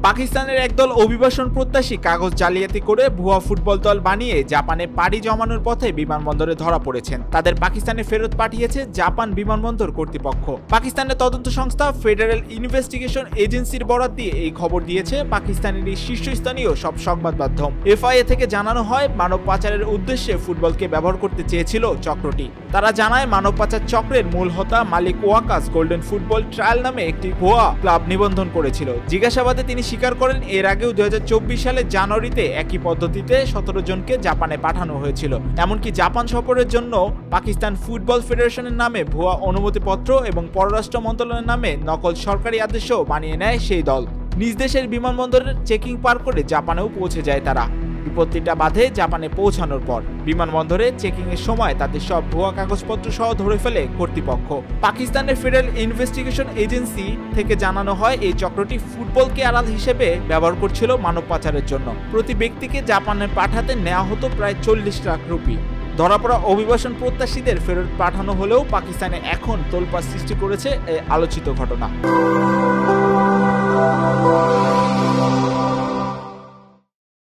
পাকিস্তানের একদল অভিবাসন প্রত্যাশী কাগজ জালিয়াতি করে ভুয়া ফুটবল দল বানিয়ে জাপানে পাড়ি জমানোর পথে বিমানবন্দরে ধরা পড়েছেন। তাদের পাকিস্তানে ফেরত পাঠিয়েছে জাপান বিমানবন্দর কর্তৃপক্ষ। পাকিস্তানের তদন্ত সংস্থা ফেডারেল ইনভেস্টিগেশন এজেন্সির বরাত দিয়ে এই খবর দিয়েছে পাকিস্তানের শীর্ষস্থানীয় সব সংবাদ মাধ্যম। এফআইএ থেকে জানানো হয়, মানব পাচারের উদ্দেশ্যে ফুটবলকে ব্যবহার করতে চেয়েছিল চক্রটি। তারা জানায়, মানব পাচার চক্রের মূল হোতা মালিক ওয়াকাস গোল্ডেন ফুটবল ট্রায়াল নামে একটি ভুয়া ক্লাব নিবন্ধন করেছিল। জিজ্ঞাসাবাদে তিনি স্বীকার করেন, এর আগেও 2024 সালের জানুয়ারিতে একই পদ্ধতিতে 17 জনকে জাপানে পাঠানো হয়েছিল। এমনকি জাপান সফরের জন্য পাকিস্তান ফুটবল ফেডারেশনের নামে ভুয়া অনুমতিপত্র এবং পররাষ্ট্র মন্ত্রণালয়ের নামে নকল সরকারি আদেশও বানিয়ে নেয় সেই দল। নিজ দেশের বিমানবন্দরের চেকিং পার করে জাপানেও পৌঁছে যায় তারা। বিপত্তিটা বাধে জাপানে পৌঁছানোর পর। বিমানবন্দরে চেকিং এর সময় তাদের সব ভুয়া কাগজপত্র সহ ধরে ফেলে কর্তৃপক্ষ। পাকিস্তানের ফেডারেল ইনভেস্টিগেশন এজেন্সি থেকে জানানো হয়, এই চক্রটি ফুটবলকে আড়াল হিসেবে ব্যবহার করছিল মানব পাচারের জন্য। প্রতি ব্যক্তিকে জাপানে পাঠাতে নেওয়া হতো প্রায় 40 লাখ রুপি। ধরা পড়া অভিবাসন প্রত্যাশীদের ফেরত পাঠানো হলেও পাকিস্তানে এখন তোলপাড় সৃষ্টি করেছে এই আলোচিত ঘটনা।